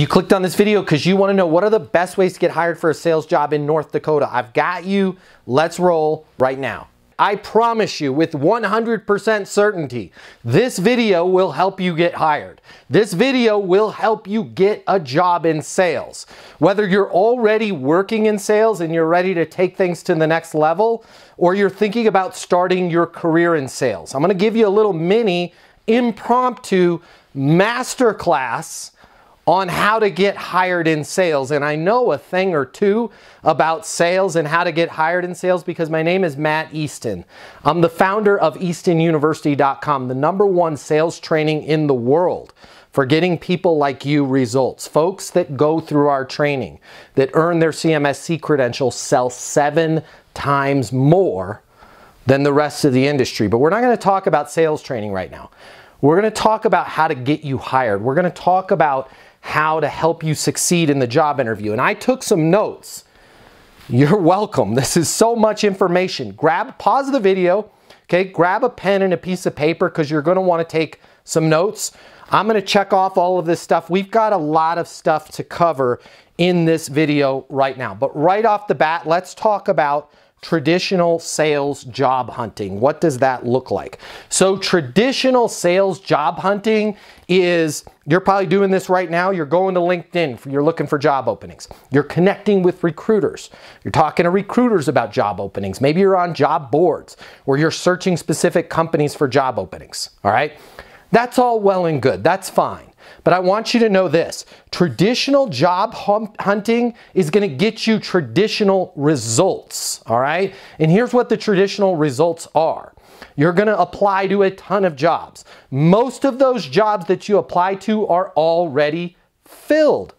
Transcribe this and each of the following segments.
You clicked on this video because you want to know what are the best ways to get hired for a sales job in North Dakota. I've got you. Let's roll right now. I promise you with 100% certainty, this video will help you get hired. This video will help you get a job in sales. Whether you're already working in sales and you're ready to take things to the next level, or you're thinking about starting your career in sales. I'm going to give you a little mini impromptu masterclass on how to get hired in sales. And I know a thing or two about sales and how to get hired in sales because my name is Matt Easton. I'm the founder of EastonUniversity.com, the #1 sales training in the world for getting people like you results. Folks that go through our training, that earn their CMSC credentials, sell 7 times more than the rest of the industry. But we're not going to talk about sales training right now. We're going to talk about how to get you hired. We're going to talk about how to help you succeed in the job interview. And I took some notes. You're welcome. This is so much information. Pause the video, okay? Grab a pen and a piece of paper because you're going to want to take some notes. I'm going to check off all of this stuff. We've got a lot of stuff to cover in this video right now. But right off the bat, let's talk about traditional sales job hunting. What does that look like? So traditional sales job hunting is, you're probably doing this right now. You're going to LinkedIn. You're looking for job openings. You're connecting with recruiters. You're talking to recruiters about job openings. Maybe you're on job boards or you're searching specific companies for job openings. All right. That's all well and good. That's fine. But I want you to know this. Traditional job hunting is going to get you traditional results, all right? And here's what the traditional results are. You're going to apply to a ton of jobs. Most of those jobs that you apply to are already filled.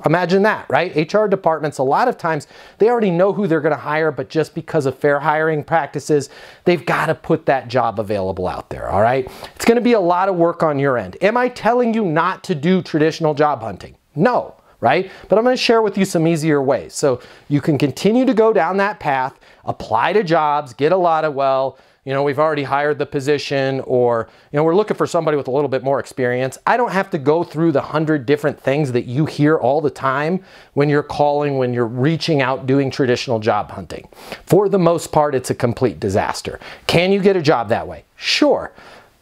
Imagine that, right? HR departments, a lot of times, they already know who they're going to hire, but just because of fair hiring practices, they've got to put that job available out there, all right? It's going to be a lot of work on your end. Am I telling you not to do traditional job hunting? No, right? But I'm going to share with you some easier ways. So you can continue to go down that path, apply to jobs, get a lot of, we've already hired the position, or, we're looking for somebody with a little bit more experience. I don't have to go through the 100 different things that you hear all the time when you're calling, when you're reaching out, doing traditional job hunting. For the most part, it's a complete disaster. Can you get a job that way? Sure.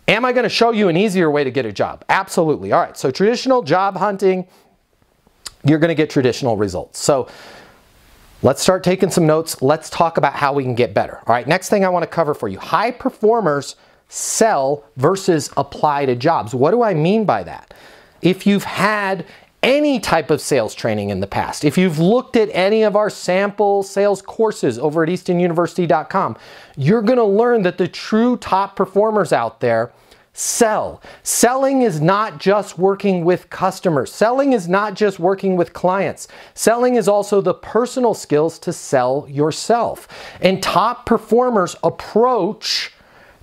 Am I going to show you an easier way to get a job? Absolutely. All right. So traditional job hunting, you're going to get traditional results. So let's start taking some notes. Let's talk about how we can get better. All right, next thing I want to cover for you. High performers sell versus apply to jobs. What do I mean by that? If you've had any type of sales training in the past, if you've looked at any of our sample sales courses over at EastonUniversity.com, you're going to learn that the true top performers out there sell. Selling is not just working with customers. Selling is not just working with clients. Selling is also the personal skills to sell yourself. And top performers approach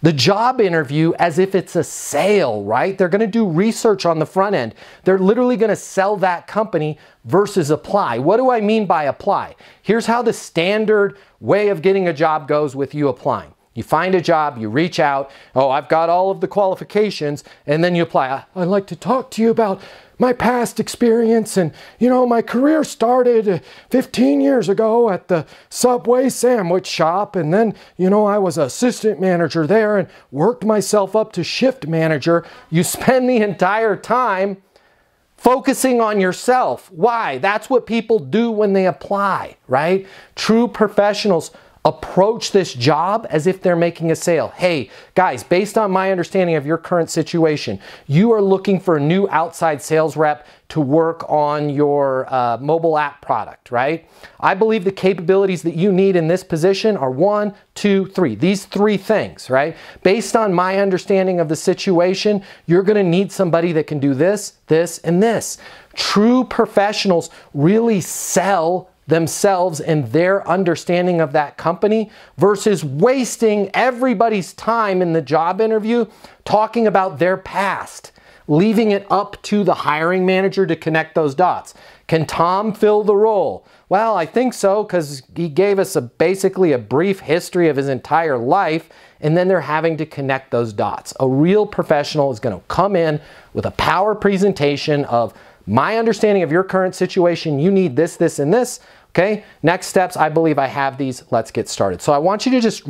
the job interview as if it's a sale, right? They're going to do research on the front end. They're literally going to sell that company versus apply. What do I mean by apply? Here's how the standard way of getting a job goes with you applying. You find a job, you reach out, oh, I've got all of the qualifications, and then you apply. I'd like to talk to you about my past experience, and my career started 15 years ago at the Subway sandwich shop, and then I was an assistant manager there and worked myself up to shift manager. You spend the entire time focusing on yourself. Why? That's what people do when they apply, right? True professionals approach this job as if they're making a sale. Hey, guys, based on my understanding of your current situation, you are looking for a new outside sales rep to work on your mobile app product, right? I believe the capabilities that you need in this position are 1, 2, 3. These 3 things, right? Based on my understanding of the situation, you're going to need somebody that can do this, this, and this. True professionals really sell themselves and their understanding of that company versus wasting everybody's time in the job interview talking about their past, leaving it up to the hiring manager to connect those dots. Can Tom fill the role? Well, I think so, because he gave us basically a brief history of his entire life, and then they're having to connect those dots. A real professional is going to come in with a power presentation of my understanding of your current situation, you need this, this, and this. Okay, next steps, I believe I have these. Let's get started. So I want you to just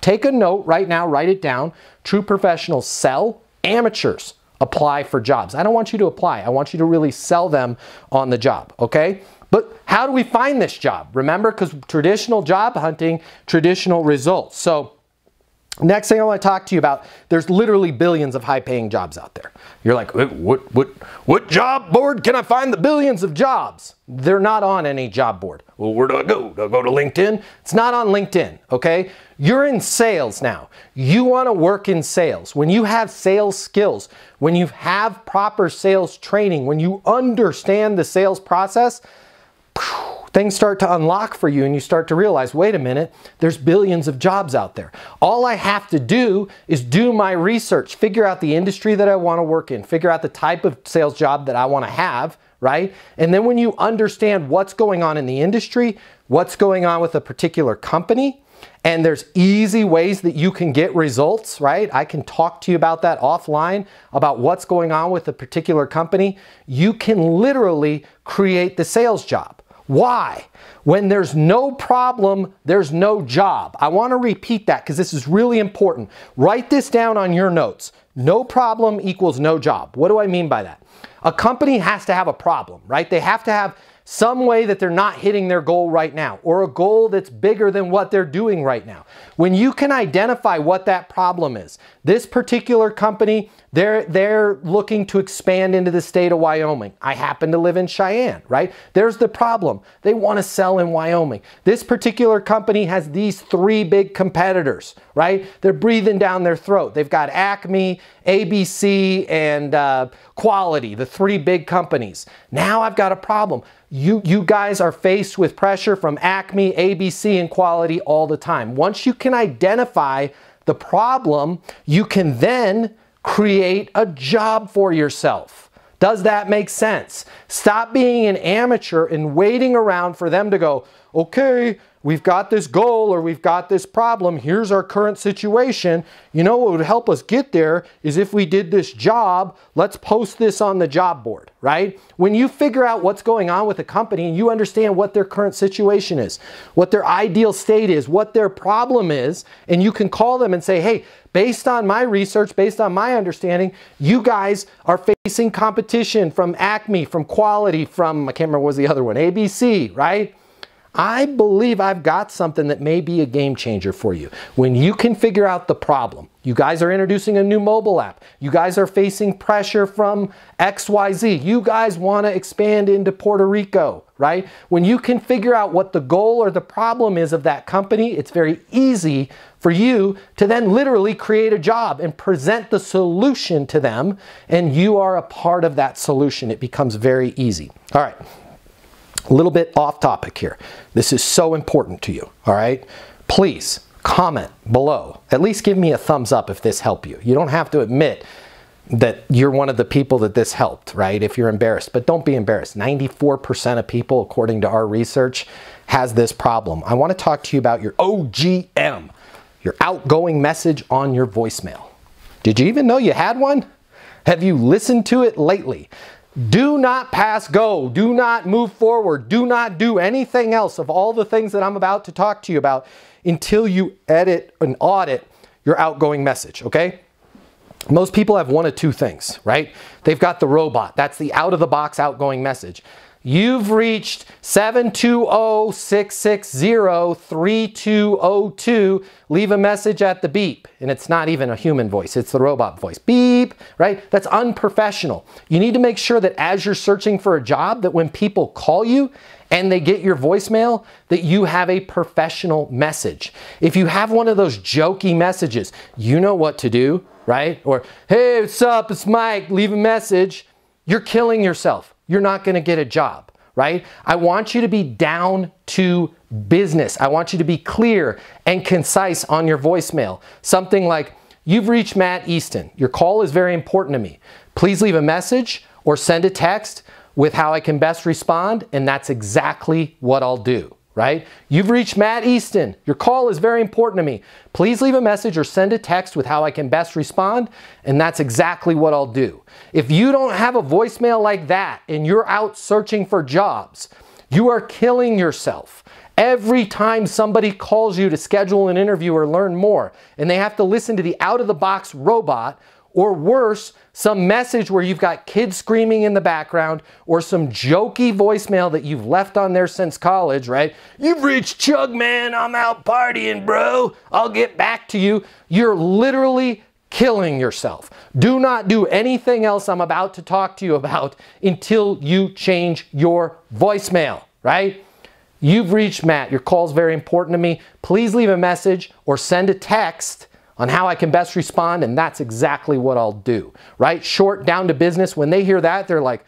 take a note right now, write it down. True professionals sell, amateurs apply for jobs. I don't want you to apply. I want you to really sell them on the job, okay? But how do we find this job? Remember, because traditional job hunting, traditional results. So next thing I want to talk to you about, there's literally billions of high-paying jobs out there. You're like, what job board can I find the billions of jobs? They're not on any job board. Well, where do I go? Do I go to LinkedIn? It's not on LinkedIn, okay? You're in sales now. You want to work in sales. When you have sales skills, when you have proper sales training, when you understand the sales process, things start to unlock for you and you start to realize, wait a minute, there's billions of jobs out there. All I have to do is do my research, figure out the industry that I want to work in, figure out the type of sales job that I want to have, right? And then when you understand what's going on in the industry, what's going on with a particular company, and there's easy ways that you can get results, right? I can talk to you about that offline, about what's going on with a particular company. You can literally create the sales job. Why? When there's no problem, there's no job. I want to repeat that because this is really important. Write this down on your notes. No problem equals no job. What do I mean by that? A company has to have a problem, right? They have to have some way that they're not hitting their goal right now, or a goal that's bigger than what they're doing right now. When you can identify what that problem is, this particular company, they're looking to expand into the state of Wyoming. I happen to live in Cheyenne, right? There's the problem. They want to sell in Wyoming. This particular company has these 3 big competitors, right? They're breathing down their throat. They've got Acme, ABC, and Quality, the 3 big companies. Now I've got a problem. You guys are faced with pressure from Acme, ABC, and Quality all the time. Once you can identify the problem, you can then create a job for yourself. Does that make sense? Stop being an amateur and waiting around for them to go, okay, we've got this goal or we've got this problem. Here's our current situation. You know what would help us get there is if we did this job. Let's post this on the job board, right? When you figure out what's going on with a company and you understand what their current situation is, what their ideal state is, what their problem is, and you can call them and say, hey, based on my research, based on my understanding, you guys are facing competition from Acme, from Quality, from, I can't remember what was the other one, ABC, right? I believe I've got something that may be a game changer for you. When you can figure out the problem, you guys are introducing a new mobile app. You guys are facing pressure from XYZ. You guys want to expand into Puerto Rico, right? When you can figure out what the goal or the problem is of that company, it's very easy for you to then literally create a job and present the solution to them, and you are a part of that solution. It becomes very easy. All right. A little bit off topic here. This is so important to you, all right? Please comment below. At least give me a thumbs up if this helped you. You don't have to admit that you're one of the people that this helped, right? If you're embarrassed, but don't be embarrassed. 94% of people, according to our research, has this problem. I want to talk to you about your OGM, your outgoing message on your voicemail. Did you even know you had one? Have you listened to it lately? Do not pass go. Do not move forward. Do not do anything else of all the things that I'm about to talk to you about until you edit and audit your outgoing message, okay? Most people have one of 2 things, right? They've got the robot. That's the out-of-the-box outgoing message. You've reached 720-660-3202. Leave a message at the beep. And it's not even a human voice. It's the robot voice. Beep, right? That's unprofessional. You need to make sure that as you're searching for a job, that when people call you and they get your voicemail, that you have a professional message. If you have one of those jokey messages, you know what to do, right? Or, hey, what's up? It's Mike. Leave a message. You're killing yourself. You're not going to get a job, right? I want you to be down to business. I want you to be clear and concise on your voicemail. Something like, you've reached Matt Easton. Your call is very important to me. Please leave a message or send a text with how I can best respond, and that's exactly what I'll do, right? You've reached Matt Easton. Your call is very important to me. Please leave a message or send a text with how I can best respond, and that's exactly what I'll do. If you don't have a voicemail like that and you're out searching for jobs, you are killing yourself. Every time somebody calls you to schedule an interview or learn more, and they have to listen to the out-of-the-box robot, or worse, some message where you've got kids screaming in the background, or some jokey voicemail that you've left on there since college, right? You've reached Chug, man, I'm out partying, bro. I'll get back to you. You're literally killing yourself. Do not do anything else I'm about to talk to you about until you change your voicemail, right? You've reached Matt. Your call is very important to me. Please leave a message or send a text on how I can best respond, and that's exactly what I'll do, right? Short, down to business. When they hear that, they're like,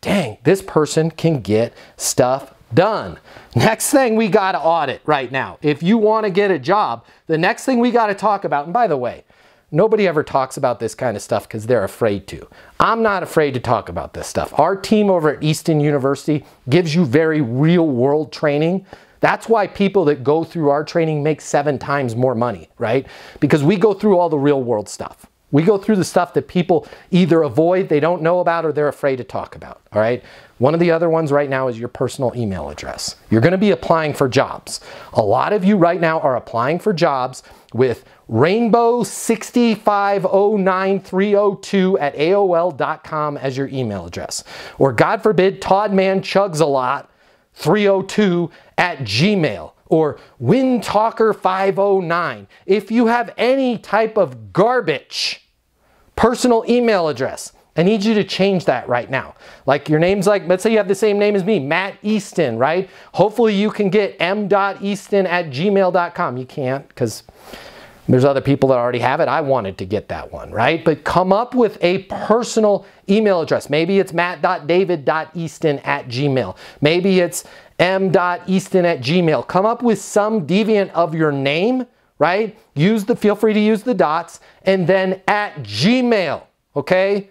dang, this person can get stuff done. Next thing we got to audit right now. If you want to get a job, the next thing we got to talk about, and by the way, nobody ever talks about this kind of stuff because they're afraid to. I'm not afraid to talk about this stuff. Our team over at Easton University gives you very real world training. That's why people that go through our training make 7 times more money, right? Because we go through all the real world stuff. We go through the stuff that people either avoid, they don't know about, or they're afraid to talk about, all right? One of the other ones right now is your personal email address. You're going to be applying for jobs. A lot of you right now are applying for jobs with rainbow6509302@aol.com as your email address. Or God forbid, toddmanchugsalot302@gmail. Or windtalker509. If you have any type of garbage personal email address, I need you to change that right now. Like your name's like, let's say you have the same name as me, Matt Easton, right? Hopefully you can get m.easton@gmail.com. You can't because there's other people that already have it. I wanted to get that one, right? But come up with a personal email address. Maybe it's matt.david.easton@gmail. Maybe it's m.easton@gmail. Come up with some deviant of your name, right? Feel free to use the dots, and then @gmail, okay?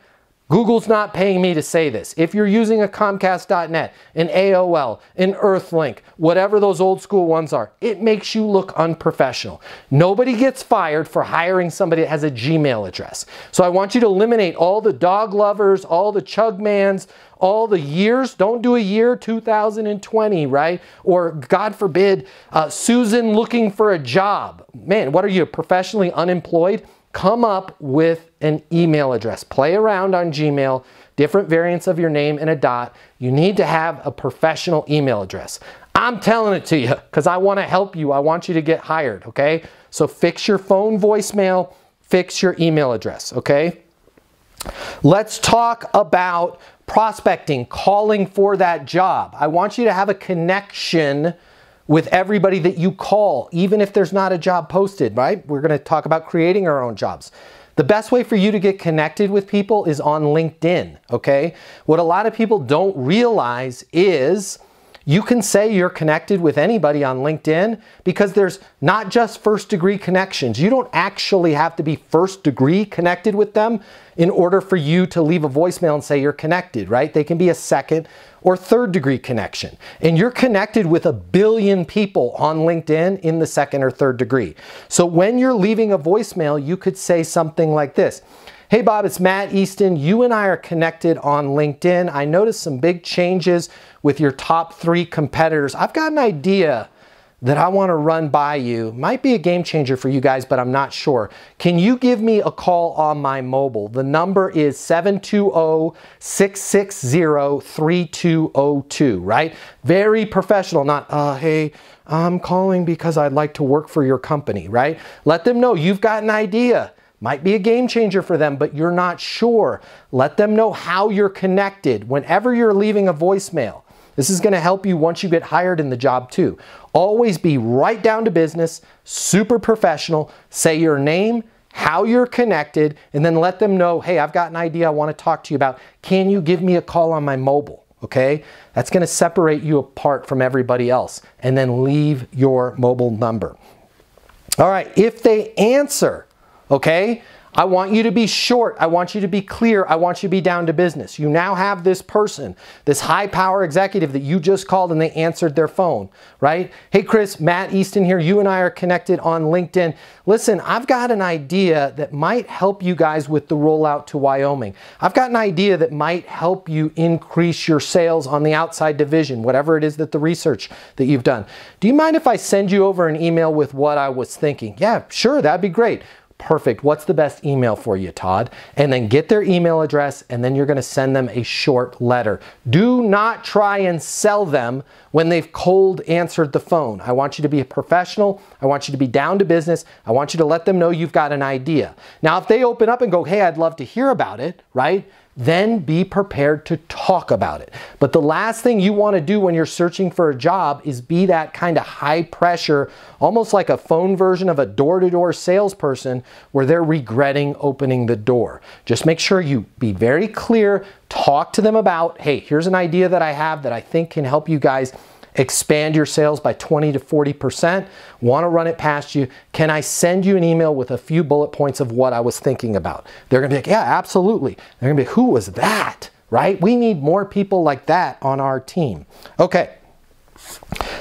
Google's not paying me to say this. If you're using a Comcast.net, an AOL, an Earthlink, whatever those old school ones are, it makes you look unprofessional. Nobody gets fired for hiring somebody that has a Gmail address. So I want you to eliminate all the dog lovers, all the chugmans, all the years. Don't do a year 2020, right? Or God forbid, Susan looking for a job. Man, what are you, professionally unemployed? Come up with an email address. Play around on Gmail, different variants of your name and a dot. You need to have a professional email address. I'm telling it to you because I want to help you. I want you to get hired, okay? So fix your phone voicemail, fix your email address, okay? Let's talk about prospecting, calling for that job. I want you to have a connection with everybody that you call, even if there's not a job posted, right? We're going to talk about creating our own jobs. The best way for you to get connected with people is on LinkedIn, okay? What a lot of people don't realize is you can say you're connected with anybody on LinkedIn because there's not just first degree connections. You don't actually have to be first degree connected with them in order for you to leave a voicemail and say you're connected, right? They can be a second or third degree connection. And you're connected with 1 billion people on LinkedIn in the second or third degree. So when you're leaving a voicemail, you could say something like this. Hey Bob, it's Matt Easton. You and I are connected on LinkedIn. I noticed some big changes with your top 3 competitors. I've got an idea that I want to run by you. Might be a game changer for you guys, but I'm not sure. Can you give me a call on my mobile? The number is 720-660-3202, right? Very professional, not, hey, I'm calling because I'd like to work for your company, right? Let them know you've got an idea. Might be a game changer for them, but you're not sure. Let them know how you're connected whenever you're leaving a voicemail. This is going to help you once you get hired in the job too. Always be right down to business, super professional. Say your name, how you're connected, and then let them know, hey, I've got an idea I want to talk to you about. Can you give me a call on my mobile? Okay? That's going to separate you apart from everybody else. And then leave your mobile number. All right, if they answer, okay, I want you to be short. I want you to be clear. I want you to be down to business. You now have this person, this high power executive that you just called and they answered their phone, right? Hey, Chris, Matt Easton here. You and I are connected on LinkedIn. Listen, I've got an idea that might help you guys with the rollout to Wyoming. I've got an idea that might help you increase your sales on the outside division, whatever it is that the research that you've done. Do you mind if I send you over an email with what I was thinking? Yeah, sure, that'd be great. Perfect. What's the best email for you, Todd? And then get their email address, and then you're going to send them a short letter. Do not try and sell them when they've cold answered the phone. I want you to be a professional. I want you to be down to business. I want you to let them know you've got an idea. Now, if they open up and go, hey, I'd love to hear about it, right? Then be prepared to talk about it. But the last thing you want to do when you're searching for a job is be that kind of high pressure, almost like a phone version of a door-to-door salesperson where they're regretting opening the door. Just make sure you be very clear, talk to them about, hey, here's an idea that I have that I think can help you guys expand your sales by 20 to 40%. Want to run it past you. Can I send you an email with a few bullet points of what I was thinking about? They're going to be like, yeah, absolutely. They're going to be, who was that? Right? We need more people like that on our team. Okay.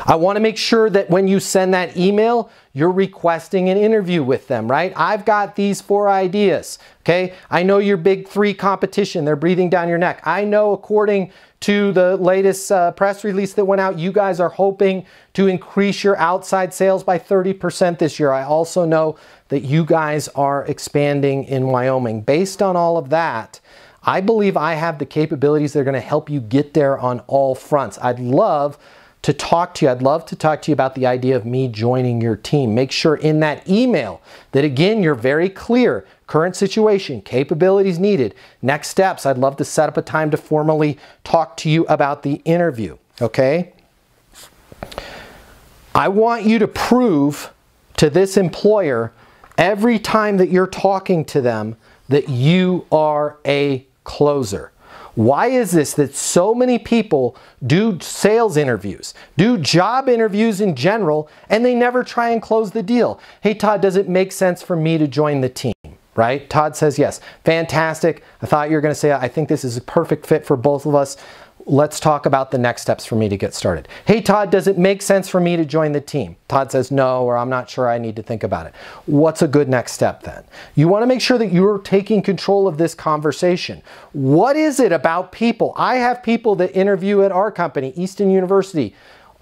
I want to make sure that when you send that email, you're requesting an interview with them, right? I've got these 4 ideas, okay? I know your big 3 competition. They're breathing down your neck. I know according to the latest press release that went out, you guys are hoping to increase your outside sales by 30% this year. I also know that you guys are expanding in Wyoming. Based on all of that, I believe I have the capabilities that are going to help you get there on all fronts. I'd love to talk to you. I'd love to talk to you about the idea of me joining your team. Make sure in that email that, again, you're very clear. Current situation, capabilities needed, next steps. I'd love to set up a time to formally talk to you about the interview, okay? I want you to prove to this employer every time that you're talking to them that you are a closer. Why is this that so many people do sales interviews, do job interviews in general, and they never try and close the deal? Hey, Todd, does it make sense for me to join the team? Right? Todd says yes. Fantastic. I thought you were going to say, I think this is a perfect fit for both of us. Let's talk about the next steps for me to get started. Hey, Todd, does it make sense for me to join the team? Todd says no, or I'm not sure, I need to think about it. What's a good next step then? You want to make sure that you're taking control of this conversation. What is it about people? I have people that interview at our company, Easton University,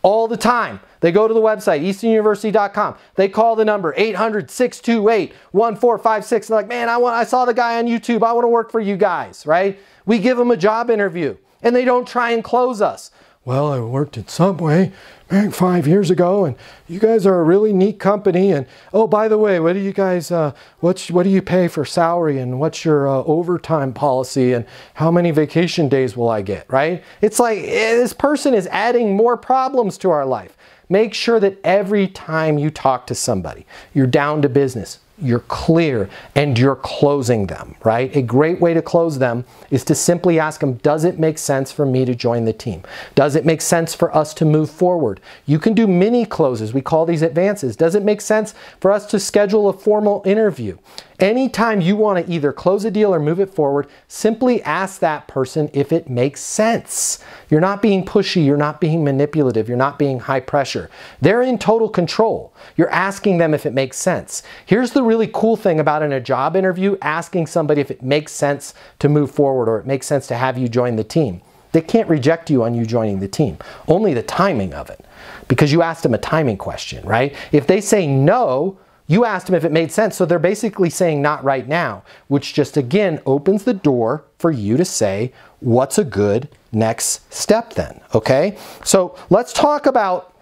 all the time. They go to the website, eastonuniversity.com. They call the number 800-628-1456. They're like, man, I saw the guy on YouTube. I want to work for you guys, right? We give them a job interview and they don't try and close us. Well, I worked at Subway 5 years ago, and you guys are a really neat company. And oh, by the way, what do you guys, what do you pay for salary, and what's your overtime policy, and how many vacation days will I get, right? It's like this person is adding more problems to our life. Make sure that every time you talk to somebody, you're down to business, you're clear, and you're closing them, right? A great way to close them is to simply ask them, does it make sense for me to join the team? Does it make sense for us to move forward? You can do mini closes. We call these advances. Does it make sense for us to schedule a formal interview? Anytime you want to either close a deal or move it forward, simply ask that person if it makes sense. You're not being pushy, you're not being manipulative, you're not being high pressure. They're in total control. You're asking them if it makes sense. Here's the really cool thing about in a job interview, asking somebody if it makes sense to move forward or it makes sense to have you join the team. They can't reject you on you joining the team, only the timing of it, because you asked them a timing question, right? If they say no, you asked them if it made sense, so they're basically saying not right now, which just again opens the door for you to say, what's a good next step then, okay? So let's talk about,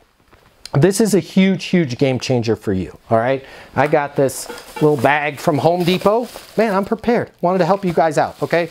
this is a huge, huge game changer for you, all right? I got this little bag from Home Depot. Man, I'm prepared. Wanted to help you guys out, okay?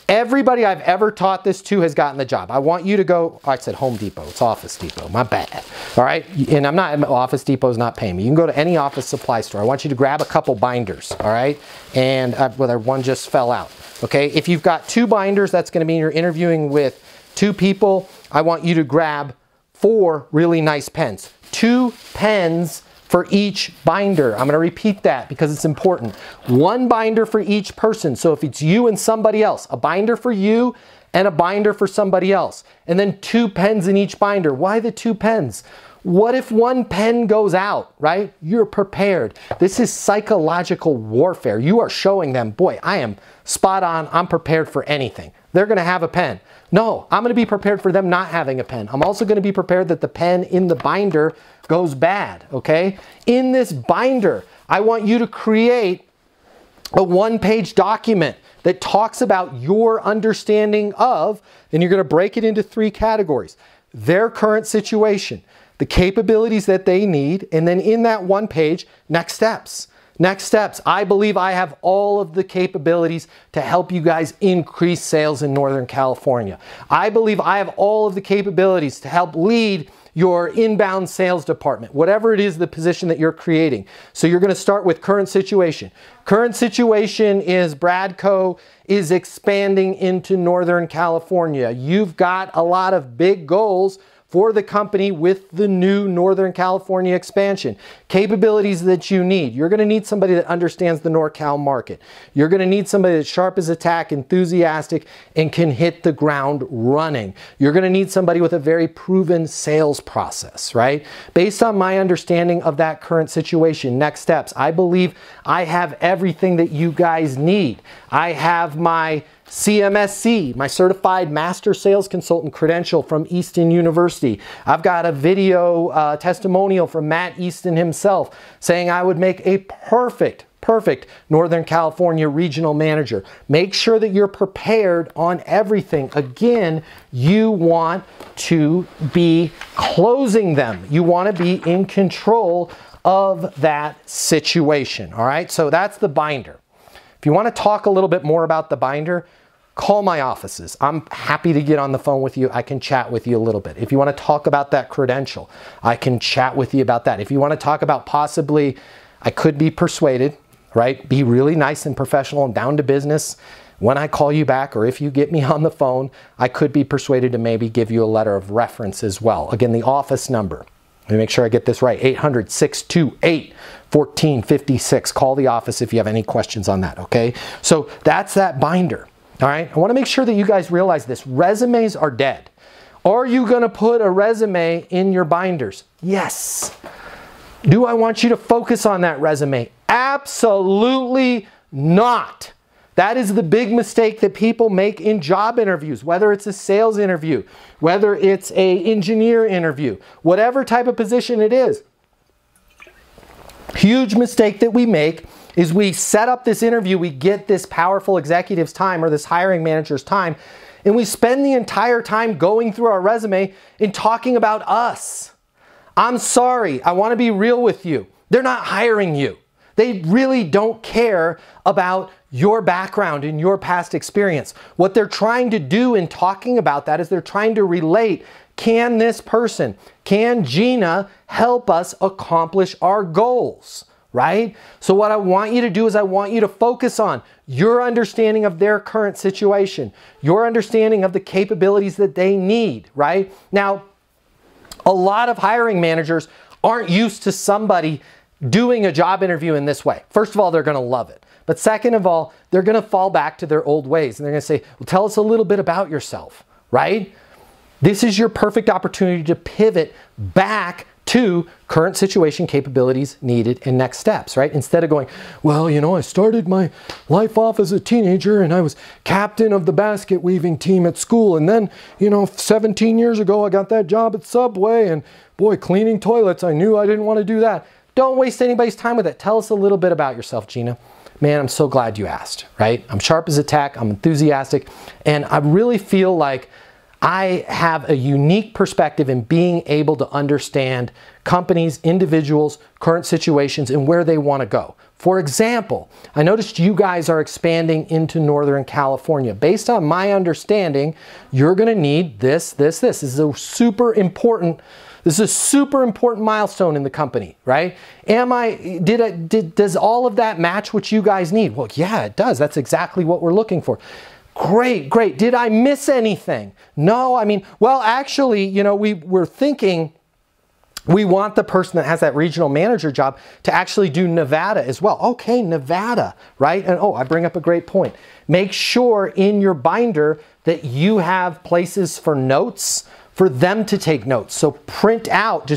Everybody I've ever taught this to has gotten the job. I want you to go, I said Home Depot, it's Office Depot, my bad. All right, and Office Depot's not paying me. You can go to any office supply store. I want you to grab a couple binders, all right? And whether one just fell out, okay? If you've got 2 binders, that's gonna mean you're interviewing with 2 people. I want you to grab 4 really nice pens. 2 pens for each binder. I'm going to repeat that because it's important. 1 binder for each person. So if it's you and somebody else, a binder for you and a binder for somebody else. And then 2 pens in each binder. Why the 2 pens? What if 1 pen goes out, right? You're prepared. This is psychological warfare. You are showing them, boy, I am spot on. I'm prepared for anything. They're going to have a pen. No, I'm going to be prepared for them not having a pen. I'm also going to be prepared that the pen in the binder goes bad, okay? In this binder, I want you to create a 1-page document that talks about your understanding of, and you're going to break it into 3 categories. Their current situation, the capabilities that they need, and then in that 1 page, next steps. Next steps. I believe I have all of the capabilities to help you guys increase sales in Northern California. I believe I have all of the capabilities to help lead your inbound sales department, whatever it is the position that you're creating. So you're going to start with current situation. Current situation is Bradco is expanding into Northern California. You've got a lot of big goals for the company with the new Northern California expansion. Capabilities that you need. You're going to need somebody that understands the NorCal market. You're going to need somebody that's sharp as a tack, enthusiastic, and can hit the ground running. You're going to need somebody with a very proven sales process, right? Based on my understanding of that current situation, next steps, I believe I have everything that you guys need. I have my CMSC, my Certified Master Sales Consultant credential from Easton University. I've got a video testimonial from Matt Easton himself saying I would make a perfect Northern California regional manager. Make sure that you're prepared on everything. Again, you want to be closing them. You want to be in control of that situation. All right, so that's the binder. If you want to talk a little bit more about the binder, call my offices. I'm happy to get on the phone with you. I can chat with you a little bit. If you want to talk about that credential, I can chat with you about that. If you want to talk about possibly, I could be persuaded, right? Be really nice and professional and down to business. When I call you back, or if you get me on the phone, I could be persuaded to maybe give you a letter of reference as well. Again, the office number. Let me make sure I get this right. 800-628-1456. Call the office if you have any questions on that, okay? So that's that binder. All right, I want to make sure that you guys realize this. Resumes are dead. Are you going to put a resume in your binders? Yes. Do I want you to focus on that resume? Absolutely not. That is the big mistake that people make in job interviews, whether it's a sales interview, whether it's an engineer interview, whatever type of position it is. Huge mistake that we make is we set up this interview, we get this powerful executive's time or this hiring manager's time, and we spend the entire time going through our resume and talking about us. I'm sorry, I want to be real with you. They're not hiring you. They really don't care about your background and your past experience. What they're trying to do in talking about that is they're trying to relate, can this person, can Gina help us accomplish our goals? Right? So what I want you to do is I want you to focus on your understanding of their current situation, your understanding of the capabilities that they need, right? Now, a lot of hiring managers aren't used to somebody doing a job interview in this way. First of all, they're going to love it. But second of all, they're going to fall back to their old ways and they're going to say, well, tell us a little bit about yourself, right? This is your perfect opportunity to pivot back to current situation, capabilities needed, and next steps, right? Instead of going, well, you know, I started my life off as a teenager and I was captain of the basket weaving team at school. And then, you know, 17 years ago, I got that job at Subway and boy, cleaning toilets, I knew I didn't want to do that. Don't waste anybody's time with it. Tell us a little bit about yourself, Gina. Man, I'm so glad you asked, right? I'm sharp as a tack, I'm enthusiastic, and I really feel like I have a unique perspective in being able to understand companies, individuals, current situations, and where they want to go. For example, I noticed you guys are expanding into Northern California. Based on my understanding, you're going to need this. This is a super important milestone in the company, right? Does all of that match what you guys need? Well, yeah, it does. That's exactly what we're looking for. Great, great. Did I miss anything? No, I mean, well, actually, you know, we were thinking We want the person that has that regional manager job to actually do Nevada as well. Okay, Nevada, right? And oh, I bring up a great point. Make sure in your binder that you have places for notes for them to take notes. So print out,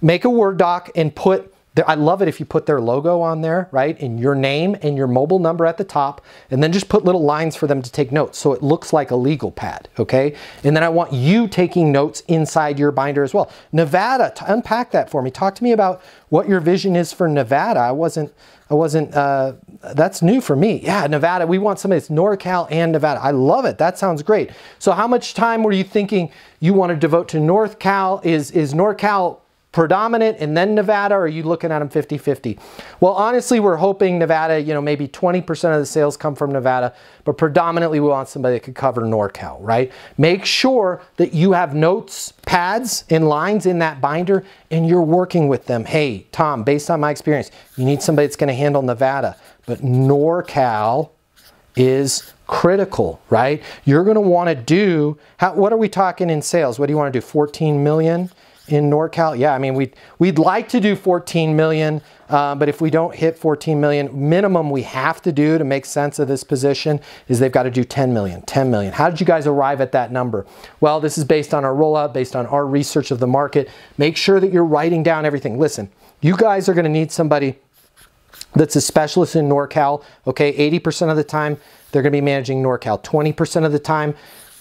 make a Word doc and put, I love it if you put their logo on there, right? And your name and your mobile number at the top, and then just put little lines for them to take notes so it looks like a legal pad, okay? And then I want you taking notes inside your binder as well. Nevada, unpack that for me. Talk to me about what your vision is for Nevada. That's new for me. Yeah, Nevada, we want somebody that's NorCal and Nevada. I love it. That sounds great. So how much time were you thinking you want to devote to NorCal? Is NorCal predominant and then Nevada, or are you looking at them 50-50? Well, honestly, we're hoping Nevada, you know, maybe 20% of the sales come from Nevada, but predominantly we want somebody that could cover NorCal, right? Make sure that you have notes, pads, and lines in that binder, and you're working with them. Hey, Tom, based on my experience, you need somebody that's going to handle Nevada, but NorCal is critical, right? You're going to want to do, what are we talking in sales? What do you want to do, 14 million? In NorCal? Yeah, I mean, we'd like to do 14 million, but if we don't hit 14 million, minimum we have to do to make sense of this position is they've got to do 10 million, 10 million. How did you guys arrive at that number? Well, this is based on our rollout, based on our research of the market. Make sure that you're writing down everything. Listen, you guys are going to need somebody that's a specialist in NorCal, okay? 80% of the time, they're going to be managing NorCal. 20% of the time,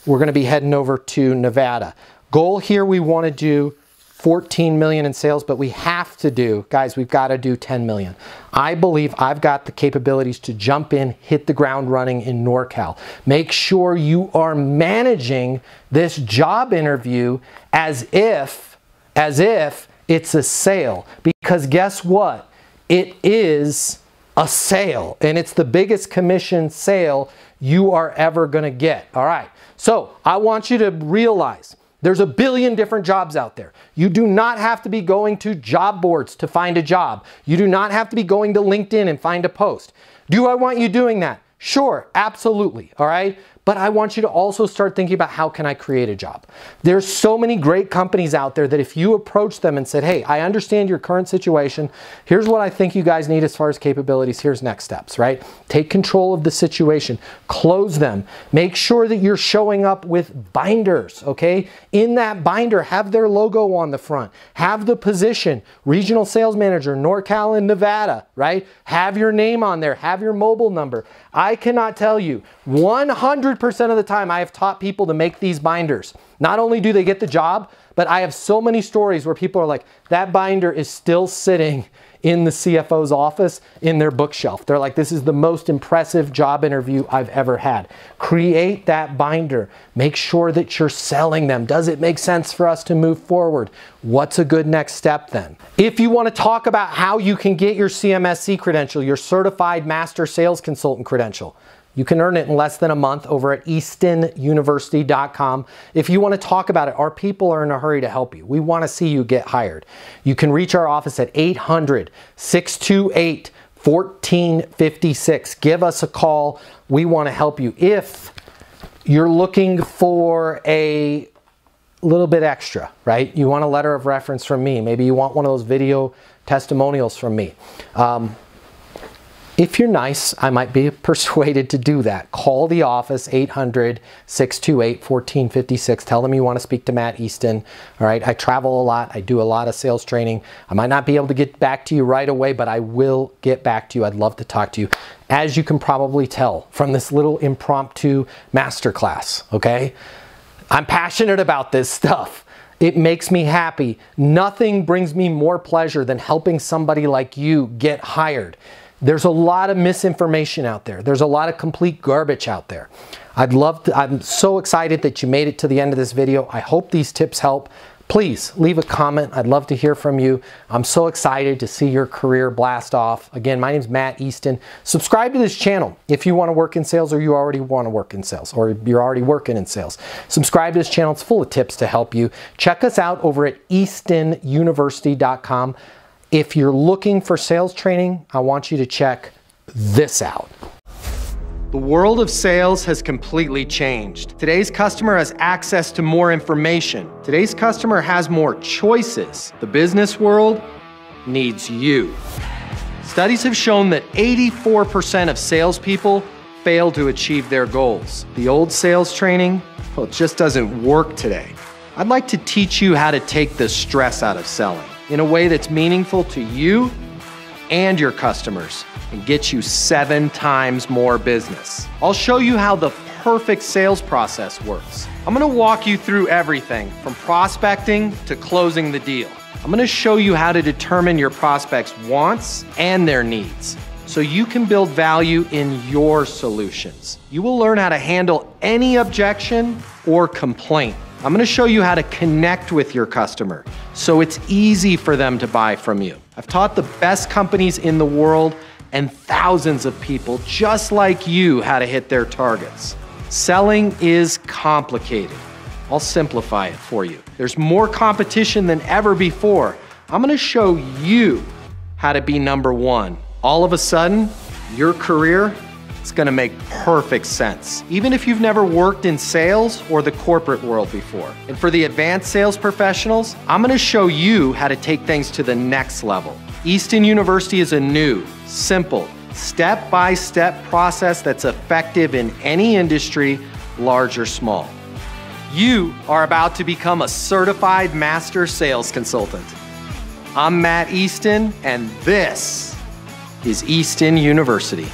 we're going to be heading over to Nevada. Goal here, we want to do 14 million in sales, but we have to do, guys, we've got to do 10 million. I believe I've got the capabilities to jump in, hit the ground running in NorCal. Make sure you are managing this job interview as if it's a sale, because guess what? It is a sale, and it's the biggest commission sale you are ever going to get. All right. So I want you to realize there's a billion different jobs out there. You do not have to be going to job boards to find a job. You do not have to be going to LinkedIn and find a post. Do I want you doing that? Sure, absolutely, all right? But I want you to also start thinking about, how can I create a job? There's so many great companies out there that if you approach them and said, hey, I understand your current situation. Here's what I think you guys need as far as capabilities. Here's next steps, right? Take control of the situation. Close them. Make sure that you're showing up with binders, okay? In that binder, have their logo on the front. Have the position, regional sales manager, NorCal and Nevada, right? Have your name on there. Have your mobile number. I cannot tell you, 100% of the time I have taught people to make these binders. Not only do they get the job, but I have so many stories where people are like, that binder is still sitting in the CFO's office in their bookshelf. They're like, this is the most impressive job interview I've ever had. Create that binder. Make sure that you're selling them. Does it make sense for us to move forward? What's a good next step then? If you want to talk about how you can get your CMSC credential, your Certified Master Sales Consultant credential, you can earn it in less than a month over at eastonuniversity.com. If you want to talk about it, our people are in a hurry to help you. We want to see you get hired. You can reach our office at 800-628-1456. Give us a call. We want to help you. If you're looking for a little bit extra, right? You want a letter of reference from me. Maybe you want one of those video testimonials from me. If you're nice, I might be persuaded to do that. Call the office, 800-628-1456. Tell them you want to speak to Matt Easton. All right, I travel a lot. I do a lot of sales training. I might not be able to get back to you right away, but I will get back to you. I'd love to talk to you. As you can probably tell from this little impromptu masterclass, okay? I'm passionate about this stuff. It makes me happy. Nothing brings me more pleasure than helping somebody like you get hired. There's a lot of misinformation out there. There's a lot of complete garbage out there. I'm so excited that you made it to the end of this video. I hope these tips help. Please leave a comment. I'd love to hear from you. I'm so excited to see your career blast off. Again, my name's Matt Easton. Subscribe to this channel if you want to work in sales, or you already want to work in sales, or you're already working in sales. Subscribe to this channel. It's full of tips to help you. Check us out over at eastonuniversity.com. If you're looking for sales training, I want you to check this out. The world of sales has completely changed. Today's customer has access to more information. Today's customer has more choices. The business world needs you. Studies have shown that 84% of salespeople fail to achieve their goals. The old sales training, well, it just doesn't work today. I'd like to teach you how to take the stress out of selling in a way that's meaningful to you and your customers and get you 7 times more business. I'll show you how the perfect sales process works. I'm gonna walk you through everything from prospecting to closing the deal. I'm gonna show you how to determine your prospects' wants and their needs so you can build value in your solutions. You will learn how to handle any objection or complaint. I'm gonna show you how to connect with your customer so it's easy for them to buy from you. I've taught the best companies in the world and thousands of people just like you how to hit their targets. Selling is complicated. I'll simplify it for you. There's more competition than ever before. I'm gonna show you how to be number one. All of a sudden, your career is gonna make perfect sense, even if you've never worked in sales or the corporate world before. And for the advanced sales professionals, I'm gonna show you how to take things to the next level. Easton University is a new, simple, step-by-step process that's effective in any industry, large or small. You are about to become a certified master sales consultant. I'm Matt Easton, and this is Easton University.